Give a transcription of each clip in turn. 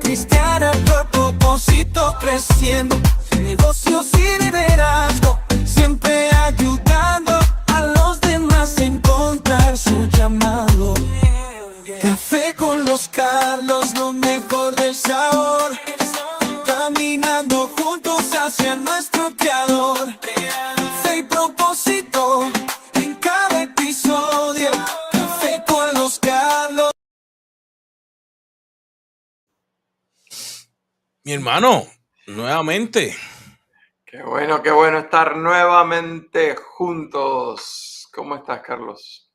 cristiana por propósito creciendo, negocios y liderazgo, siempre ayudando a los demás a encontrar su llamado. Café con los Carlos, lo mejor del sabor, caminando juntos hacia nuestro creador. Fe y propósito en cada episodio. Café con los Carlos. Mi hermano, nuevamente. Qué bueno estar nuevamente juntos. ¿Cómo estás, Carlos?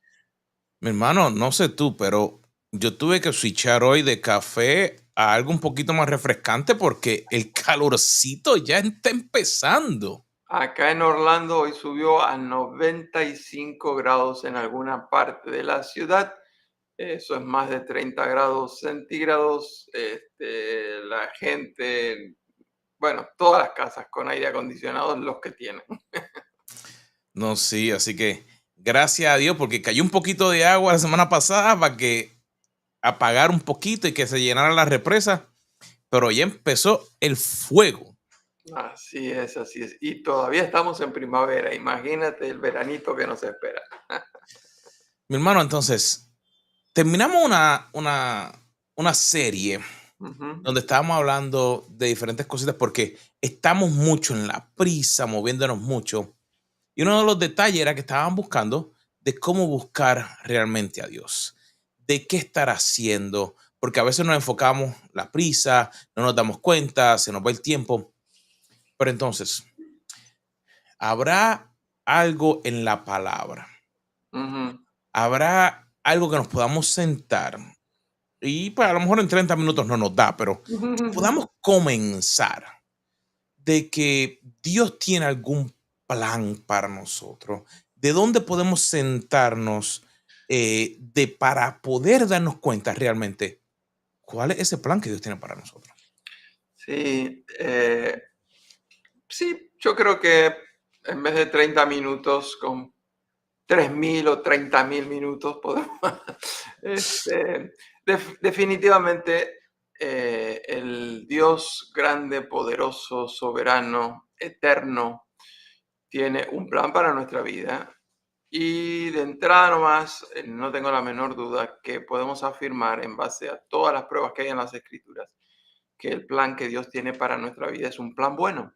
Mi hermano, no sé tú, pero yo tuve que switchar hoy de café a algo un poquito más refrescante porque el calorcito ya está empezando. Acá en Orlando hoy subió a 95 grados en alguna parte de la ciudad. Eso es más de 30 grados centígrados. La gente, bueno, todas las casas con aire acondicionado, los que tienen. No, sí, así que gracias a Dios porque cayó un poquito de agua la semana pasada para que apagar un poquito y que se llenara la represa, pero ya empezó el fuego. Así es, así es. Y todavía estamos en primavera. Imagínate el veranito que nos espera. Mi hermano, entonces, terminamos una serie Ujú. donde estábamos hablando de diferentes cositas porque estamos mucho en la prisa, moviéndonos mucho. Y uno de los detalles era que estaban buscando de cómo buscar realmente a Dios, de qué estar haciendo, porque a veces nos enfocamos la prisa, no nos damos cuenta, se nos va el tiempo. Pero entonces, ¿habrá algo en la palabra? Ujú. ¿Habrá algo que nos podamos sentar? Y pues a lo mejor en 30 minutos no nos da, pero que podamos comenzar de que Dios tiene algún plan para nosotros, de dónde podemos sentarnos para poder darnos cuenta realmente cuál es ese plan que Dios tiene para nosotros. Sí, sí, yo creo que en vez de 30 minutos, con 3.000 o 30.000 minutos podemos... definitivamente el Dios grande, poderoso, soberano, eterno, tiene un plan para nuestra vida. Y de entrada nomás, no tengo la menor duda que podemos afirmar en base a todas las pruebas que hay en las Escrituras que el plan que Dios tiene para nuestra vida es un plan bueno.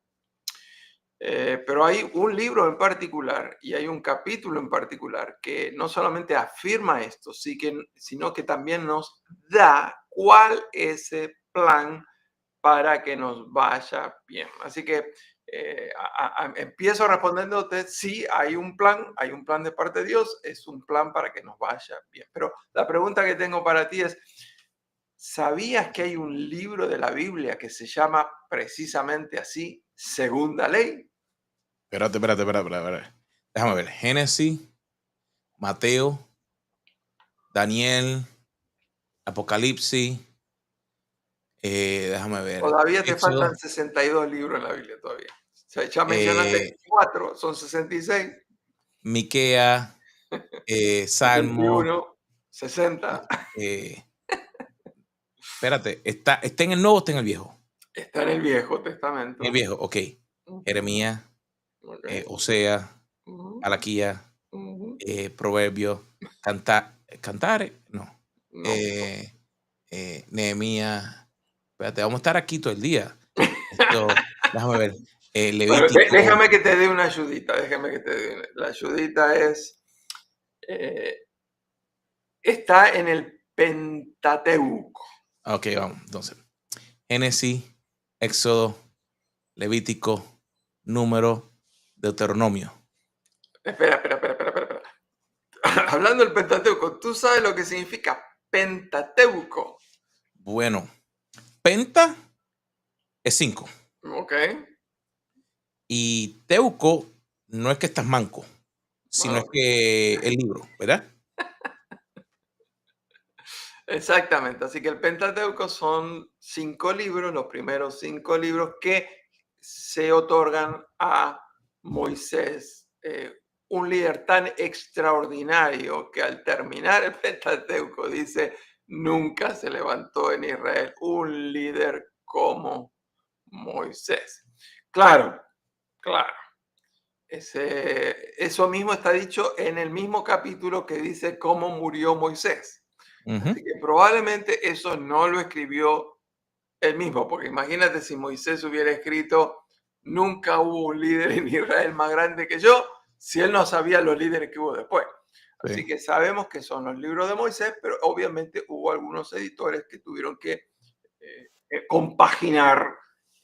Pero hay un libro en particular y hay un capítulo en particular que no solamente afirma esto, sino que también nos da cuál es ese plan para que nos vaya bien. Así que empiezo respondiéndote, sí, hay un plan de parte de Dios, es un plan para que nos vaya bien. Pero la pregunta que tengo para ti es, ¿sabías que hay un libro de la Biblia que se llama precisamente así, Segunda Ley? Espérate. Déjame ver. Génesis, Mateo, Daniel, Apocalipsis. Déjame ver. Todavía te Éxodo, faltan 62 libros en la Biblia todavía. O sea, ya mencionaste eh, 4, son 66, Miquea, Salmo. 21, 60. eh, Espérate, ¿está en el Nuevo o está en el Viejo? Está en el Viejo En el Testamento. Viejo, ok. Ujú, Jeremías, ok, Osea, ujú, Malaquía, ujú. Proverbios, Cantares, no. No. Eh, Nehemías. Espérate, vamos a estar aquí todo el día. Esto, déjame ver. Bueno, Levítico. déjame que te dé una ayudita, la ayudita es, eh, está en el Pentateuco. Ok, vamos. Entonces, Génesis, Éxodo, Levítico, Número, Deuteronomio. Espera. Hablando del Pentateuco, ¿tú sabes lo que significa Pentateuco? Bueno, Penta es 5. Ok, Y Teuco no es que estás manco, sino es bueno, que el libro, ¿verdad? exactamente. Así que el Pentateuco son 5 libros, los primeros 5 libros que se otorgan a Moisés, un líder tan extraordinario que al terminar el Pentateuco dice, nunca se levantó en Israel un líder como Moisés. Claro, claro. Eso mismo está dicho en el mismo capítulo que dice cómo murió Moisés. Ujú. Así que probablemente eso no lo escribió él mismo, porque imagínate si Moisés hubiera escrito, nunca hubo un líder en Israel más grande que yo, si él no sabía los líderes que hubo después. Sí. Así que sabemos que son los libros de Moisés, pero obviamente hubo algunos editores que tuvieron que compaginar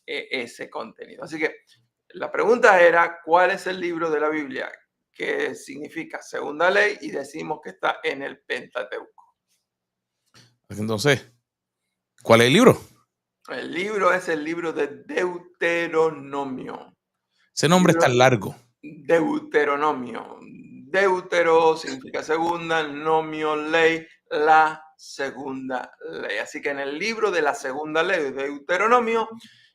ese contenido. Así que la pregunta era, ¿cuál es el libro de la Biblia que significa segunda ley y decimos que está en el Pentateuco? Entonces, ¿cuál es el libro? El libro es el libro de Deuteronomio. Ese nombre es Libro tan largo. Deuteronomio. Deutero significa segunda, nomio, ley, la segunda ley. Así que en el libro de la segunda ley de Deuteronomio,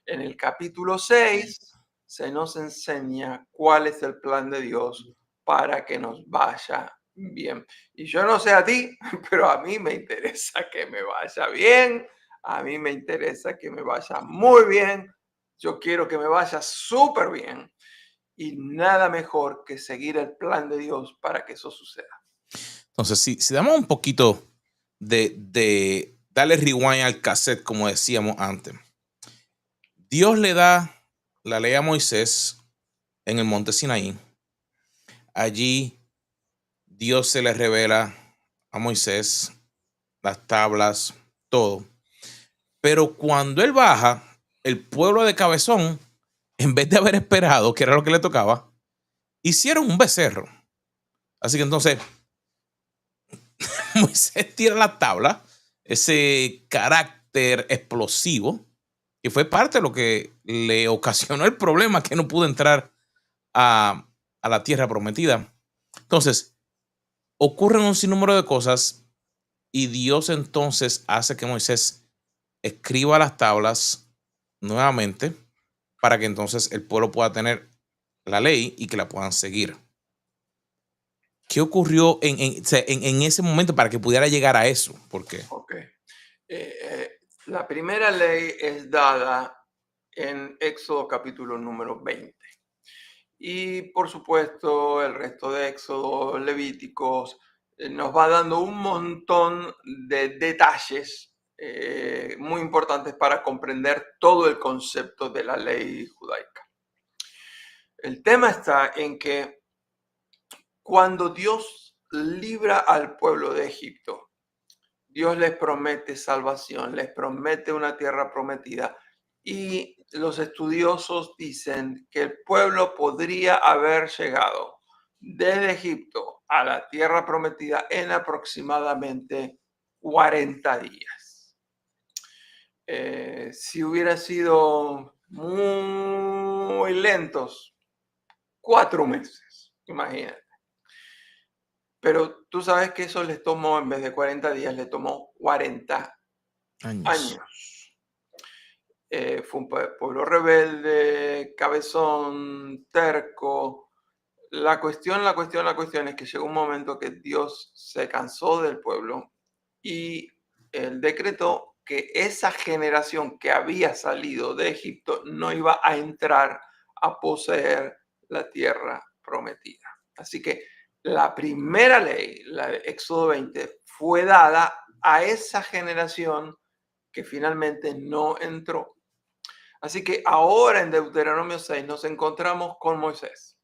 en el capítulo 6, se nos enseña cuál es el plan de Dios para que nos vaya bien. Y yo no sé a ti, pero a mí me interesa que me vaya bien. A mí me interesa que me vaya muy bien. Yo quiero que me vaya súper bien. Y nada mejor que seguir el plan de Dios para que eso suceda. Entonces, si damos un poquito de darle rewind al cassette, como decíamos antes. Dios le da la ley a Moisés en el monte Sinaí. Allí Dios se le revela a Moisés las tablas, todo. Pero cuando él baja, el pueblo de Cabezón, en vez de haber esperado, que era lo que le tocaba, hicieron un becerro. Así que entonces Moisés tira la tabla, ese carácter explosivo, que fue parte de lo que le ocasionó el problema que no pudo entrar a la tierra prometida. Entonces, ocurren un sinnúmero de cosas y Dios entonces hace que Moisés escriba las tablas nuevamente para que entonces el pueblo pueda tener la ley y que la puedan seguir. ¿Qué ocurrió en ese momento para que pudiera llegar a eso? ¿Por qué? Ok. La primera ley es dada en Éxodo capítulo número 20. Y por supuesto, el resto de Éxodo, Levíticos, nos va dando un montón de detalles muy importantes para comprender todo el concepto de la ley judaica. El tema está en que cuando Dios libra al pueblo de Egipto, Dios les promete salvación, les promete una tierra prometida. Y los estudiosos dicen que el pueblo podría haber llegado desde Egipto a la tierra prometida en aproximadamente 40 días. Si hubiera sido muy lentos, 4 meses, imagínate. Pero tú sabes que eso les tomó, en vez de 40 días, le tomó 40 Años. años. Fue un pueblo rebelde, cabezón, terco. La cuestión es que llegó un momento que Dios se cansó del pueblo y él decretó que esa generación que había salido de Egipto no iba a entrar a poseer la tierra prometida. Así que la primera ley, la de Éxodo 20, fue dada a esa generación que finalmente no entró. Así que ahora en Deuteronomio 6 nos encontramos con Moisés.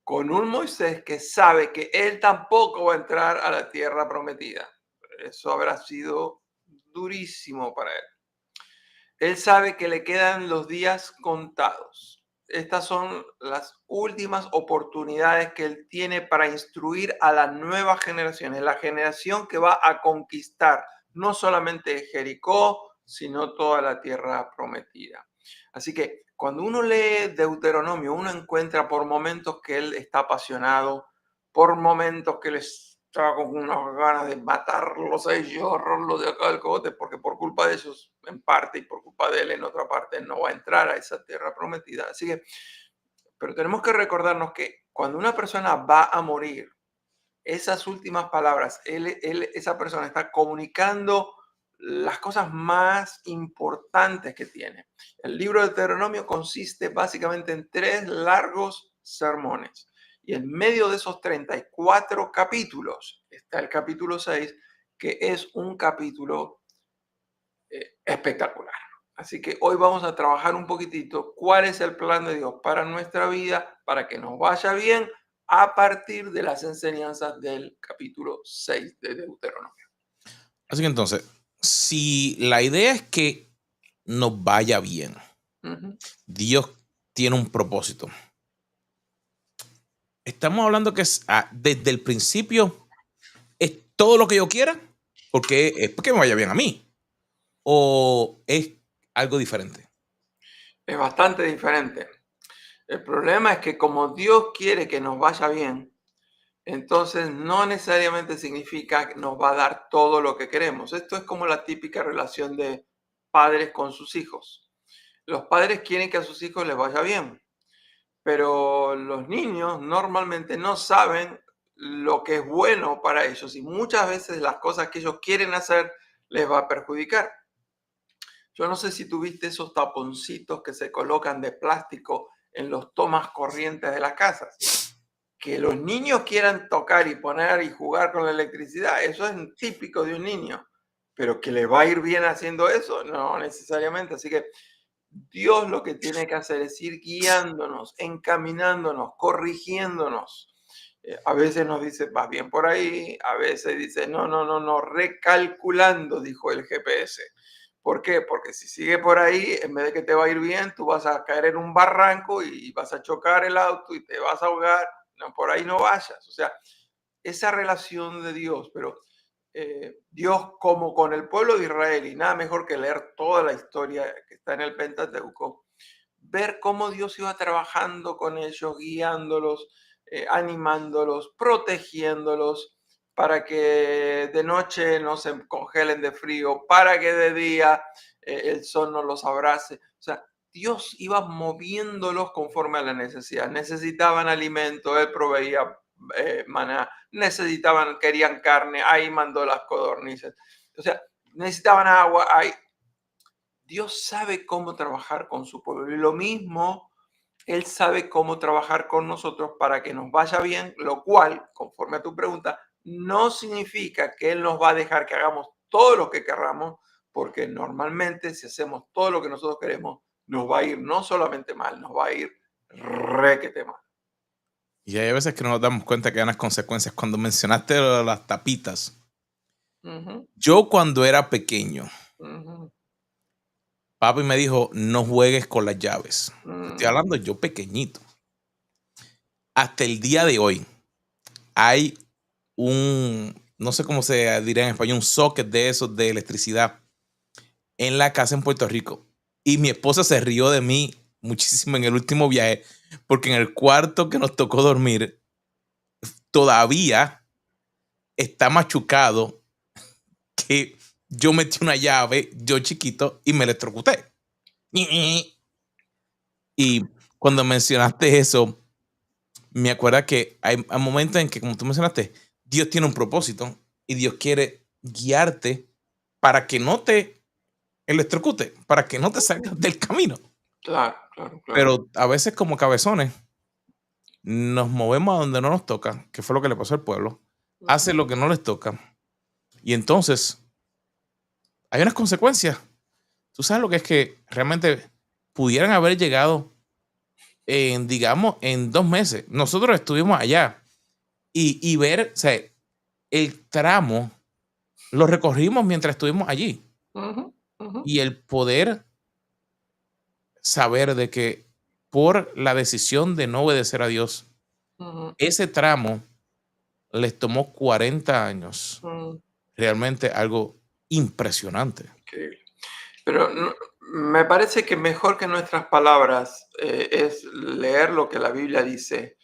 Con un Moisés que sabe que él tampoco va a entrar a la tierra prometida. Eso habrá sido durísimo para él. Él sabe que le quedan los días contados. Estas son las últimas oportunidades que él tiene para instruir a las nuevas generaciones, la generación que va a conquistar no solamente Jericó, sino toda la tierra prometida. Así que cuando uno lee Deuteronomio, uno encuentra por momentos que él está apasionado, por momentos que les estaba con unas ganas de matarlos a ellos, ahorrarlos de acá del cogote, porque por culpa de ellos en parte y por culpa de él en otra parte no va a entrar a esa tierra prometida. Así que, pero tenemos que recordarnos que cuando una persona va a morir, esas últimas palabras, esa persona está comunicando las cosas más importantes que tiene. El libro de Deuteronomio consiste básicamente en 3 largos sermones. Y en medio de esos 34 capítulos está el capítulo 6, que es un capítulo espectacular. Así que hoy vamos a trabajar un poquitito cuál es el plan de Dios para nuestra vida, para que nos vaya bien a partir de las enseñanzas del capítulo 6 de Deuteronomio. Así que entonces, si la idea es que nos vaya bien, Ujú. Dios tiene un propósito. Estamos hablando que desde el principio es todo lo que yo quiera, porque es porque me vaya bien a mí. ¿O es algo diferente? Es bastante diferente. El problema es que como Dios quiere que nos vaya bien, entonces no necesariamente significa que nos va a dar todo lo que queremos. Esto es como la típica relación de padres con sus hijos. Los padres quieren que a sus hijos les vaya bien, pero los niños normalmente no saben lo que es bueno para ellos y muchas veces las cosas que ellos quieren hacer les va a perjudicar. Yo no sé si tuviste esos taponcitos que se colocan de plástico en los tomas corrientes de las casas. Que los niños quieran tocar y poner y jugar con la electricidad, eso es típico de un niño. Pero que le va a ir bien haciendo eso, no necesariamente. Así que Dios lo que tiene que hacer es ir guiándonos, encaminándonos, corrigiéndonos. A veces nos dice, vas bien por ahí, a veces dice, no, no, no, no, recalculando, dijo el GPS. ¿Por qué? Porque si sigue por ahí, en vez de que te va a ir bien, tú vas a caer en un barranco y vas a chocar el auto y te vas a ahogar. No, por ahí no vayas. O sea, esa relación de Dios, pero Dios como con el pueblo de Israel, y nada mejor que leer toda la historia que está en el Pentateuco, ver cómo Dios iba trabajando con ellos, guiándolos, animándolos, protegiéndolos, para que de noche no se congelen de frío, para que de día el sol no los abrace. O sea, Dios iba moviéndolos conforme a la necesidad. Necesitaban alimento, Él proveía maná, querían carne, ahí mandó las codornices. O sea, necesitaban agua, ahí. Dios sabe cómo trabajar con su pueblo y lo mismo, Él sabe cómo trabajar con nosotros para que nos vaya bien, lo cual, conforme a tu pregunta, no significa que Él nos va a dejar que hagamos todo lo que queramos, porque normalmente si hacemos todo lo que nosotros queremos, nos va a ir no solamente mal, nos va a ir requete mal. Y hay veces que no nos damos cuenta que hay unas consecuencias. Cuando mencionaste lo de las tapitas, Ujú, yo cuando era pequeño, ujú, papi me dijo, no juegues con las llaves. Estoy mm, hablando yo pequeñito. Hasta el día de hoy hay no sé cómo se diría en español, un socket de esos de electricidad en la casa en Puerto Rico. Y mi esposa se rió de mí muchísimo en el último viaje, porque en el cuarto que nos tocó dormir todavía está machucado que yo metí una llave, yo chiquito, y me electrocuté. Y cuando mencionaste eso, me acuerdo que hay momentos en que, como tú mencionaste, Dios tiene un propósito y Dios quiere guiarte para que no te electrocute, para que no te salgas del camino. claro, claro, claro. Pero a veces como cabezones nos movemos a donde no nos toca, que fue lo que le pasó al pueblo, hacen lo que no les toca y entonces hay unas consecuencias. Tú sabes lo que es que realmente pudieran haber llegado digamos, en 2 meses. Nosotros estuvimos allá y ver, o sea, el tramo lo recorrimos mientras estuvimos allí. Ujú, ujú, Y el poder saber de que por la decisión de no obedecer a Dios, ujú, ese tramo les tomó 40 años. ujú. Realmente algo impresionante. Increíble. Pero me parece que mejor que nuestras palabras es leer lo que la Biblia dice.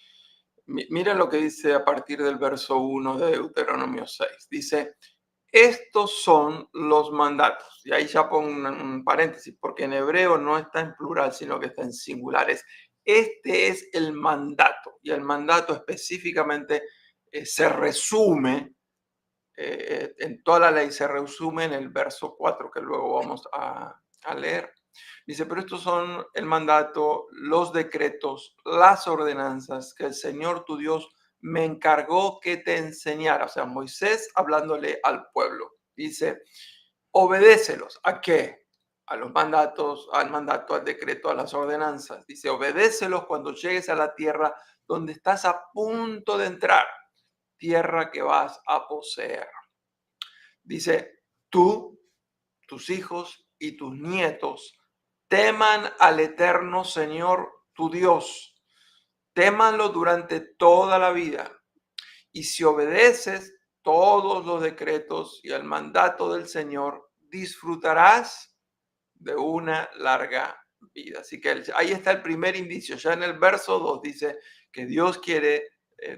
Mira lo que dice a partir del verso 1 de Deuteronomio 6. Dice, estos son los mandatos. Y ahí ya pongo un paréntesis, porque en hebreo no está en plural, sino que está en singulares. Este es el mandato. Y el mandato específicamente se resume, en toda la ley se resume en el verso 4 que luego vamos a leer. Dice, pero estos son el mandato, los decretos, las ordenanzas que el Señor tu Dios me encargó que te enseñara. O sea, Moisés hablándole al pueblo. Dice, obedécelos. ¿A qué? A los mandatos, al mandato, al decreto, a las ordenanzas. Dice, obedécelos cuando llegues a la tierra donde estás a punto de entrar, tierra que vas a poseer. Dice, tú, tus hijos y tus nietos teman al eterno Señor tu Dios. Témanlo durante toda la vida. Y si obedeces todos los decretos y el mandato del Señor, disfrutarás de una larga vida. Así que ahí está el primer indicio. Ya en el verso 2 dice que Dios quiere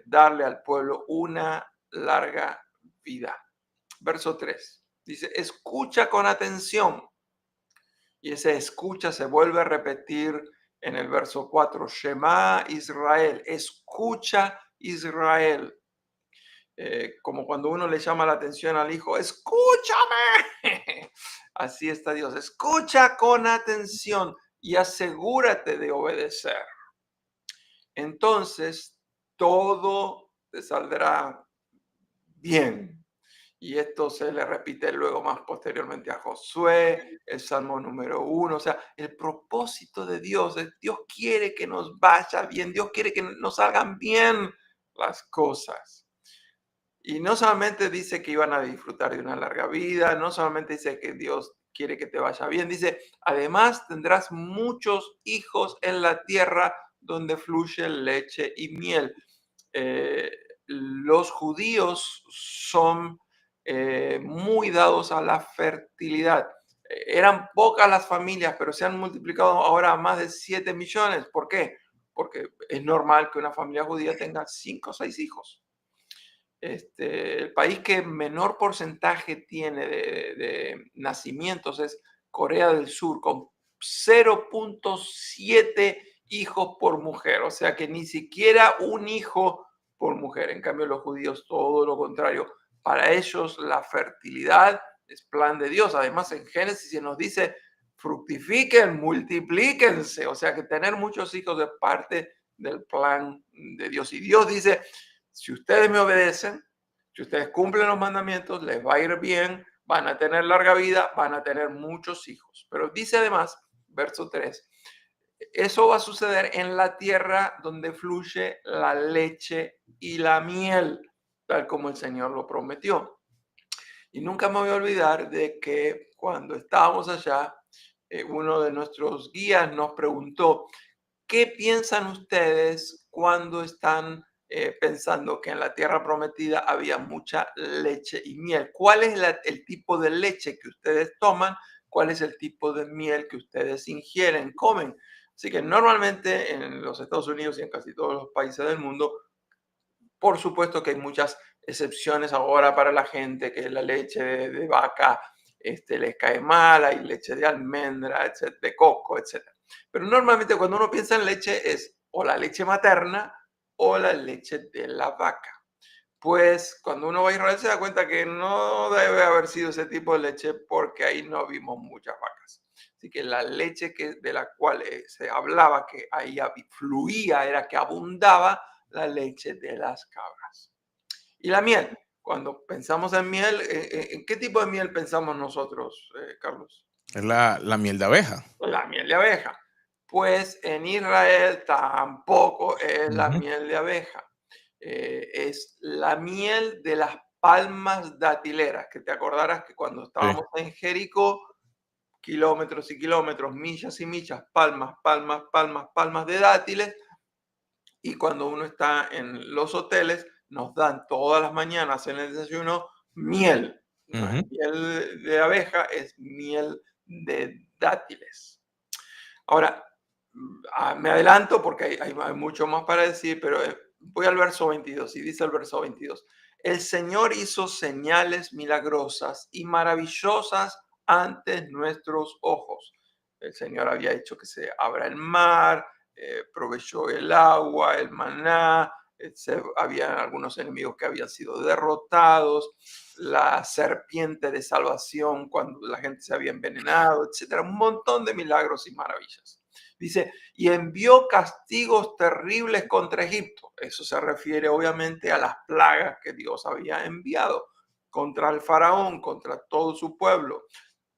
darle al pueblo una larga vida. Verso 3 dice, escucha con atención. Y ese escucha se vuelve a repetir en el verso 4. Shema Israel, escucha Israel. Como cuando uno le llama la atención al hijo, escúchame. Así está Dios, escucha con atención y asegúrate de obedecer. Entonces todo te saldrá bien. Y esto se le repite luego más posteriormente a Josué, el Salmo número 1. O sea, el propósito de Dios es, Dios quiere que nos vaya bien, Dios quiere que nos salgan bien las cosas. Y no solamente dice que iban a disfrutar de una larga vida, no solamente dice que Dios quiere que te vaya bien, dice, además tendrás muchos hijos en la tierra donde fluye leche y miel. Los judíos son muy dados a la fertilidad. Eran pocas las familias, pero se han multiplicado ahora a más de 7 millones. ¿Por qué? Porque es normal que una familia judía tenga 5 o 6 hijos. El país que menor porcentaje tiene de nacimientos es Corea del Sur, con 0.7 hijos por mujer. O sea que ni siquiera un hijo por mujer. En cambio, los judíos, todo lo contrario. Para ellos la fertilidad es plan de Dios. Además, en Génesis se nos dice, fructifiquen, multiplíquense. O sea que tener muchos hijos es parte del plan de Dios. Y Dios dice, si ustedes me obedecen, si ustedes cumplen los mandamientos, les va a ir bien, van a tener larga vida, van a tener muchos hijos. Pero dice además, verso 3, eso va a suceder en la tierra donde fluye la leche y la miel, tal como el Señor lo prometió. Y nunca me voy a olvidar de que cuando estábamos allá, uno de nuestros guías nos preguntó, ¿qué piensan ustedes cuando están pensando que en la tierra prometida había mucha leche y miel? ¿Cuál es el tipo de leche que ustedes toman? ¿Cuál es el tipo de miel que ustedes ingieren, comen? Así que normalmente en los Estados Unidos y en casi todos los países del mundo, por supuesto que hay muchas excepciones ahora para la gente, que la leche de vaca les cae mal, hay leche de almendra, de coco, etc. Pero normalmente cuando uno piensa en leche es o la leche materna o la leche de la vaca. Pues cuando uno va a Israel se da cuenta que no debe haber sido ese tipo de leche porque ahí no vimos muchas vacas. Así que la leche de la cual se hablaba que ahí fluía, era que abundaba la leche de las cabras. Y la miel, cuando pensamos en miel, ¿en qué tipo de miel pensamos nosotros, Carlos? Es la miel de abeja. La miel de abeja. Pues en Israel tampoco es la Ujú. miel de abeja. Es la miel de las palmas datileras, que te acordarás que cuando Sí. estábamos en Jericó, kilómetros y kilómetros, millas y millas, palmas, palmas, palmas, palmas de dátiles, y cuando uno está en los hoteles, nos dan todas las mañanas en el desayuno miel. No es Ujú. miel de abeja, es miel de dátiles. Ahora, me adelanto porque hay mucho más para decir, pero voy al verso 22 y dice el verso 22. El Señor hizo señales milagrosas y maravillosas ante nuestros ojos. El Señor había hecho que se abra el mar, proveyó el agua, el maná, había algunos enemigos que habían sido derrotados, la serpiente de salvación cuando la gente se había envenenado, etcétera, un montón de milagros y maravillas. Dice, y envió castigos terribles contra Egipto. Eso se refiere obviamente a las plagas que Dios había enviado contra el faraón, contra todo su pueblo.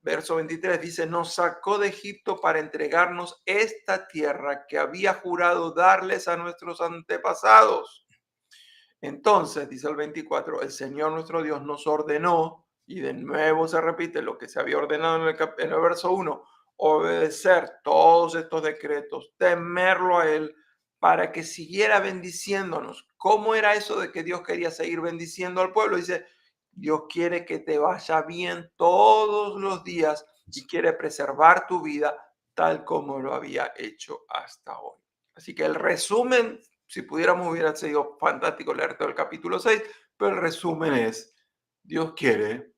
Verso 23 dice, nos sacó de Egipto para entregarnos esta tierra que había jurado darles a nuestros antepasados. Entonces, dice el 24, el Señor nuestro Dios nos ordenó, y de nuevo se repite lo que se había ordenado en el verso 1, obedecer todos estos decretos, temerlo a Él, para que siguiera bendiciéndonos. ¿Cómo era eso de que Dios quería seguir bendiciendo al pueblo? Dice, Dios quiere que te vaya bien todos los días y quiere preservar tu vida tal como lo había hecho hasta hoy. Así que el resumen, si pudiéramos, hubiera sido fantástico leer todo el capítulo 6, pero el resumen es, Dios quiere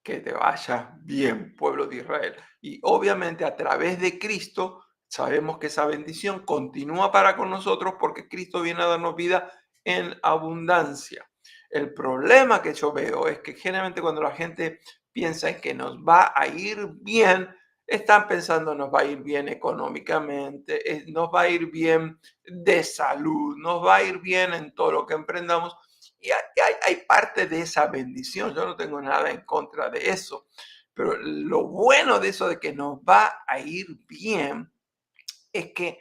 que te vaya bien, pueblo de Israel. Y obviamente a través de Cristo sabemos que esa bendición continúa para con nosotros porque Cristo viene a darnos vida en abundancia. El problema que yo veo es que generalmente cuando la gente piensa en que nos va a ir bien, están pensando nos va a ir bien económicamente, nos va a ir bien de salud, nos va a ir bien en todo lo que emprendamos. Y hay parte de esa bendición, yo no tengo nada en contra de eso, pero lo bueno de eso de que nos va a ir bien es que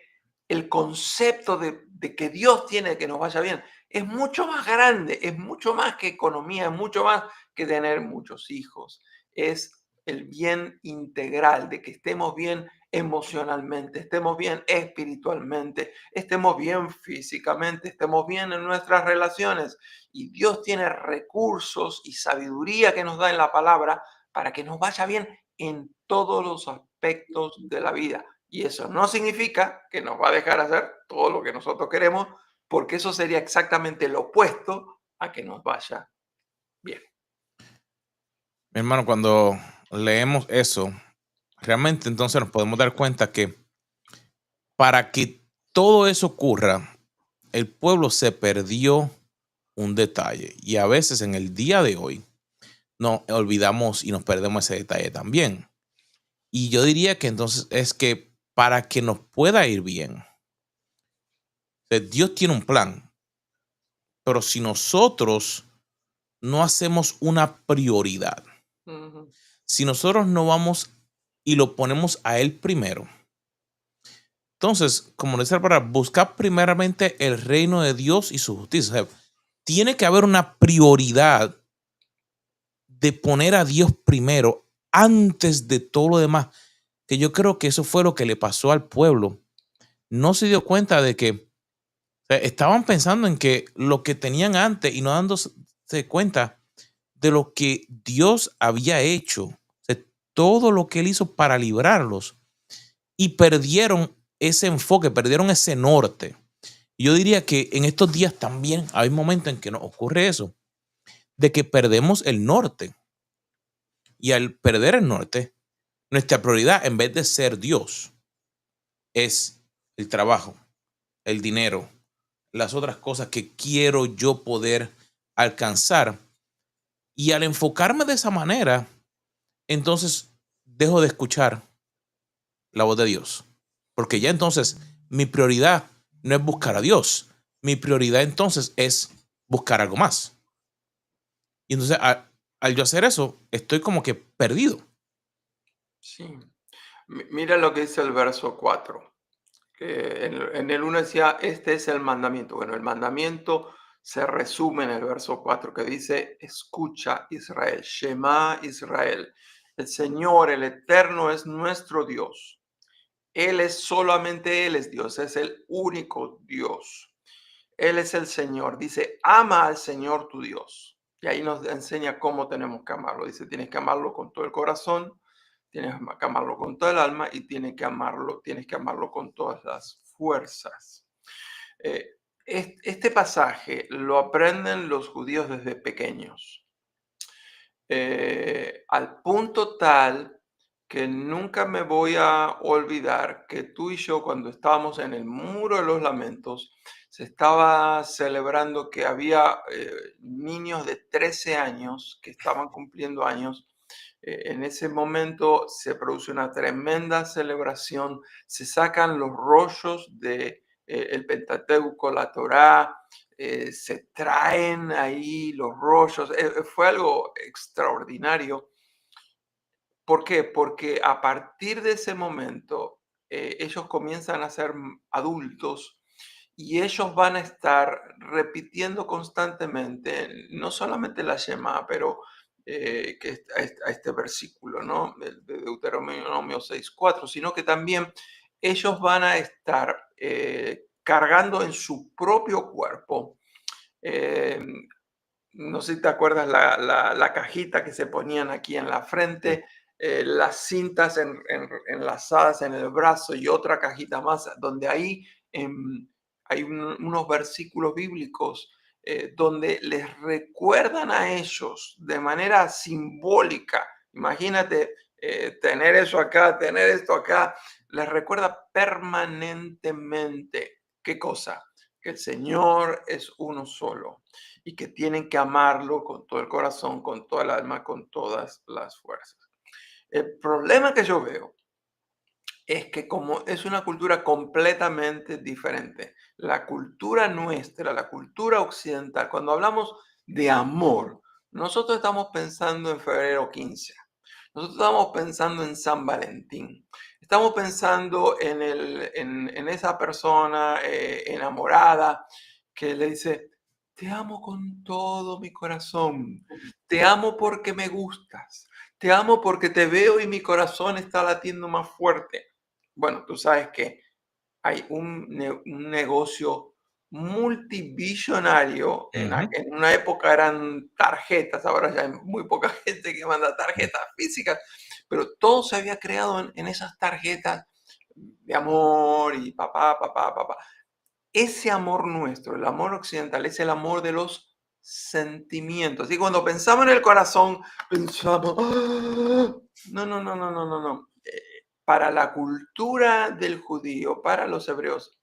el concepto de que Dios tiene que nos vaya bien es mucho más grande, es mucho más que economía, es mucho más que tener muchos hijos, es el bien integral, de que estemos bien emocionalmente, estemos bien espiritualmente, estemos bien físicamente, estemos bien en nuestras relaciones. Y Dios tiene recursos y sabiduría que nos da en la palabra para que nos vaya bien en todos los aspectos de la vida. Y eso no significa que nos va a dejar hacer todo lo que nosotros queremos, porque eso sería exactamente lo opuesto a que nos vaya bien. Mi hermano, cuando leemos eso, realmente entonces nos podemos dar cuenta que para que todo eso ocurra, el pueblo se perdió un detalle. Y a veces en el día de hoy nos olvidamos y nos perdemos ese detalle también. Y yo diría que entonces es que para que nos pueda ir bien, Dios tiene un plan, pero si nosotros no hacemos una prioridad, Ujú. si nosotros no vamos y lo ponemos a Él primero, entonces, como dice para buscar primeramente el reino de Dios y su justicia. O sea, tiene que haber una prioridad de poner a Dios primero antes de todo lo demás, que yo creo que eso fue lo que le pasó al pueblo. No se dio cuenta de que estaban pensando en que lo que tenían antes y no dándose cuenta de lo que Dios había hecho, o sea, todo lo que Él hizo para librarlos, y perdieron ese enfoque, perdieron ese norte. Y yo diría que en estos días también hay momentos en que nos ocurre eso, de que perdemos el norte. Y al perder el norte, nuestra prioridad, en vez de ser Dios, es el trabajo, el dinero, las otras cosas que quiero yo poder alcanzar. Y al enfocarme de esa manera, entonces dejo de escuchar la voz de Dios. Porque ya entonces mi prioridad no es buscar a Dios. Mi prioridad entonces es buscar algo más. Y entonces al yo hacer eso, estoy como que perdido. Sí. Mira lo que dice el verso 4. Que en el 1 decía, este es el mandamiento. Bueno, el mandamiento se resume en el verso 4 que dice, escucha Israel, Shema Israel. El Señor, el Eterno, es nuestro Dios. Él es solamente Él es Dios, es el único Dios. Él es el Señor. Dice, ama al Señor tu Dios. Y ahí nos enseña cómo tenemos que amarlo. Dice, tienes que amarlo con todo el corazón, tienes que amarlo con todo el alma y tienes que amarlo con todas las fuerzas. Este pasaje lo aprenden los judíos desde pequeños, al punto tal que nunca me voy a olvidar que tú y yo, cuando estábamos en el Muro de los Lamentos, se estaba celebrando que había niños de 13 años que estaban cumpliendo años. En ese momento se produce una tremenda celebración, se sacan los rollos de el Pentateuco, la Torá, se traen ahí los rollos. Fue algo extraordinario. ¿Por qué? Porque a partir de ese momento ellos comienzan a ser adultos y ellos van a estar repitiendo constantemente, no solamente la Shema, pero a este versículo, ¿no? De Deuteronomio 6:4, sino que también ellos van a estar cargando en su propio cuerpo. eh, no sé si te acuerdas la cajita que se ponían aquí en la Sí. frente, las cintas enlazadas en el brazo y otra cajita más, donde ahí hay unos versículos bíblicos donde les recuerdan a ellos de manera simbólica. Imagínate tener eso acá, tener esto acá, les recuerda permanentemente. ¿Qué cosa? Que el Señor es uno solo y que tienen que amarlo con todo el corazón, con toda el alma, con todas las fuerzas. El problema que yo veo es que como es una cultura completamente diferente, la cultura nuestra, la cultura occidental, cuando hablamos de amor, nosotros estamos pensando en febrero 15, nosotros estamos pensando en San Valentín, estamos pensando en esa persona enamorada que le dice, te amo con todo mi corazón, te amo porque me gustas, te amo porque te veo y mi corazón está latiendo más fuerte. Bueno, tú sabes que hay un negocio multibillonario. Ujú. En una época eran tarjetas, ahora ya hay muy poca gente que manda tarjetas físicas, pero todo se había creado en esas tarjetas de amor y papá, papá, papá. Ese amor nuestro, el amor occidental, es el amor de los sentimientos. Y cuando pensamos en el corazón, pensamos, "Ah". No, no, no, no, no, no, no. Para la cultura del judío, para los hebreos,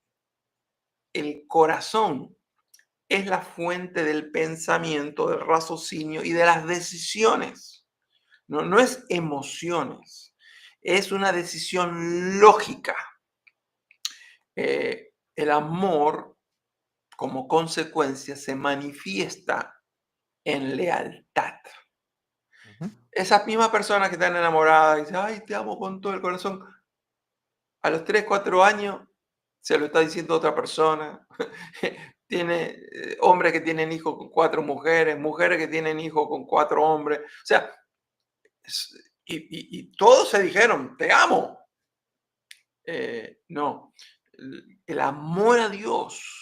el corazón es la fuente del pensamiento, del raciocinio y de las decisiones. No, no es emociones, es una decisión lógica. El amor, como consecuencia, se manifiesta en lealtad. Ujú. Esas mismas personas que están enamoradas y dicen, ay, te amo con todo el corazón, a los 3 4 años se lo está diciendo otra persona. Tiene hombres que tienen hijos con 4 mujeres, mujeres que tienen hijos con 4 hombres. O sea, y todos se dijeron, te amo. No, el amor a Dios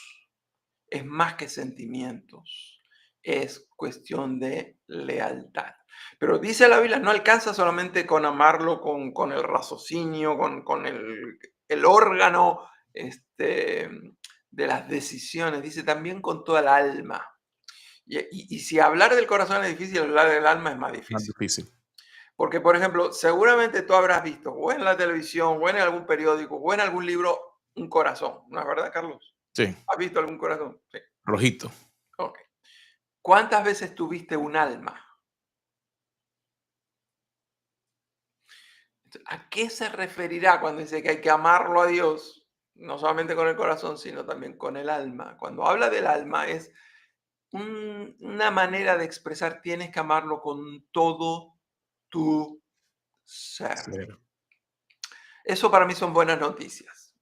es más que sentimientos, es cuestión de lealtad. Pero dice la Biblia, no alcanza solamente con amarlo con el raciocinio, con el órgano de las decisiones, dice también con toda el alma. Y si hablar del corazón es difícil, hablar del alma es más Más difícil. difícil. Porque, por ejemplo, seguramente tú habrás visto, o en la televisión, o en algún periódico, o en algún libro, un corazón. ¿No es verdad, Carlos? Sí, ¿Has visto algún corazón? Sí. rojito. Ok. ¿Cuántas veces tuviste un alma? ¿A qué se referirá cuando dice que hay que amarlo a Dios? No solamente con el corazón, sino también con el alma. Cuando habla del alma es una manera de expresar, tienes que amarlo con todo tu ser. Cero. Eso para mí son buenas noticias,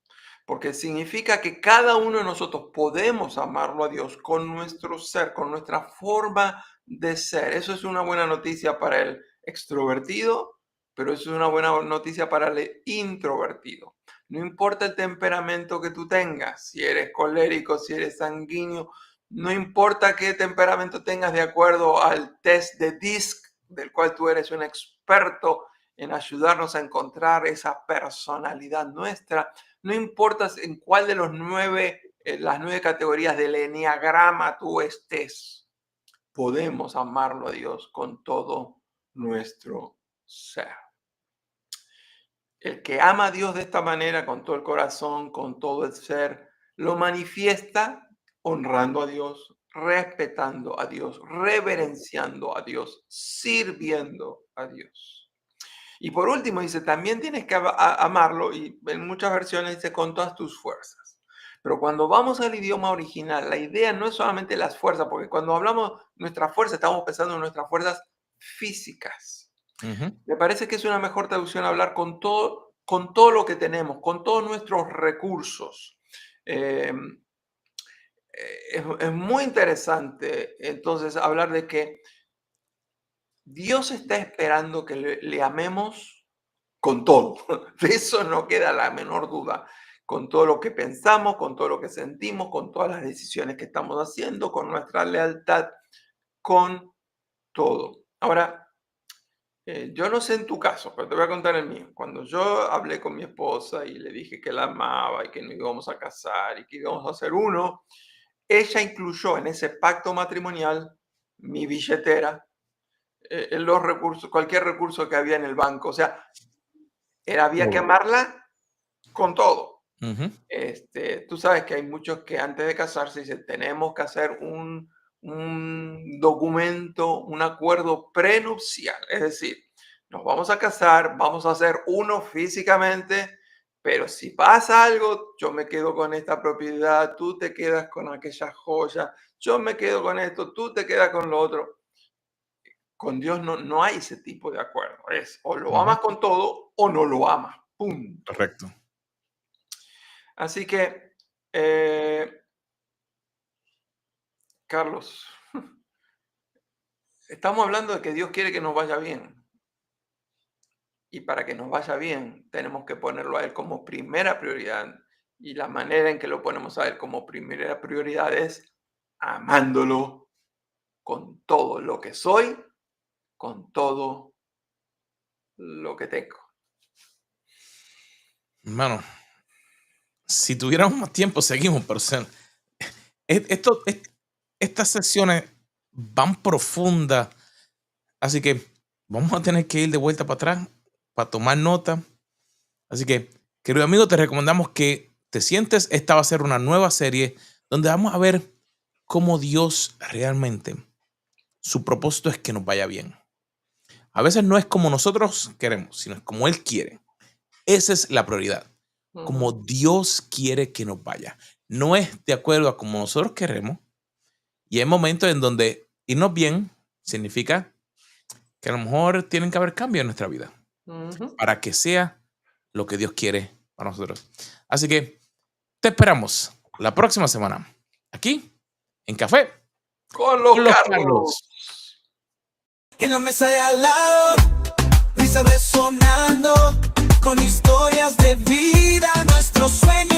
porque significa que cada uno de nosotros podemos amarlo a Dios con nuestro ser, con nuestra forma de ser. Eso es una buena noticia para el extrovertido, pero eso es una buena noticia para el introvertido. No importa el temperamento que tú tengas, si eres colérico, si eres sanguíneo, no importa qué temperamento tengas de acuerdo al test de DISC, del cual tú eres un experto en ayudarnos a encontrar esa personalidad nuestra. No importa en cuál de las 9 categorías del eneagrama tú estés, podemos amarlo a Dios con todo nuestro ser. El que ama a Dios de esta manera, con todo el corazón, con todo el ser, lo manifiesta honrando a Dios, respetando a Dios, reverenciando a Dios, sirviendo a Dios. Y por último dice, también tienes que amarlo, y en muchas versiones dice, con todas tus fuerzas. Pero cuando vamos al idioma original, la idea no es solamente las fuerzas, porque cuando hablamos nuestra fuerza, estamos pensando en nuestras fuerzas físicas. Me parece que es una mejor traducción hablar con todo lo que tenemos, con todos nuestros recursos. Es muy interesante entonces hablar de que Dios está esperando que le amemos con todo. De eso no queda la menor duda. Con todo lo que pensamos, con todo lo que sentimos, con todas las decisiones que estamos haciendo, con nuestra lealtad, con todo. Ahora, yo no sé en tu caso, pero te voy a contar el mío. Cuando yo hablé con mi esposa y le dije que la amaba y que nos íbamos a casar y que íbamos a hacer uno, ella incluyó en ese pacto matrimonial mi billetera, los recursos, cualquier recurso que había en el banco. O sea, había que amarla con todo. Tú sabes que hay muchos que antes de casarse dicen, tenemos que hacer un documento, un acuerdo prenupcial. Es decir, nos vamos a casar, vamos a hacer uno físicamente, pero si pasa algo, yo me quedo con esta propiedad, tú te quedas con aquella joya, yo me quedo con esto, tú te quedas con lo otro. Con Dios no hay ese tipo de acuerdo. Es o lo amas con todo o no lo amas. Punto. Correcto. Así que, Carlos, estamos hablando de que Dios quiere que nos vaya bien. Y para que nos vaya bien, tenemos que ponerlo a Él como primera prioridad. Y la manera en que lo ponemos a Él como primera prioridad es amándolo con todo lo que soy, con todo lo que tengo. Hermano, si tuviéramos más tiempo, seguimos, pero estas sesiones van profundas, así que vamos a tener que ir de vuelta para atrás para tomar nota. Así que, querido amigo, te recomendamos que te sientes. Esta va a ser una nueva serie donde vamos a ver cómo Dios realmente, su propósito es que nos vaya bien. A veces no es como nosotros queremos, sino es como Él quiere. Esa es la prioridad. Como Dios quiere que nos vaya. No es de acuerdo a como nosotros queremos. Y hay momentos en donde irnos bien significa que a lo mejor tienen que haber cambios en nuestra vida para que sea lo que Dios quiere para nosotros. Así que te esperamos la próxima semana aquí en Café Con los con los Carlos. En la mesa de al lado, risas resonando, con historias de vida, nuestros sueños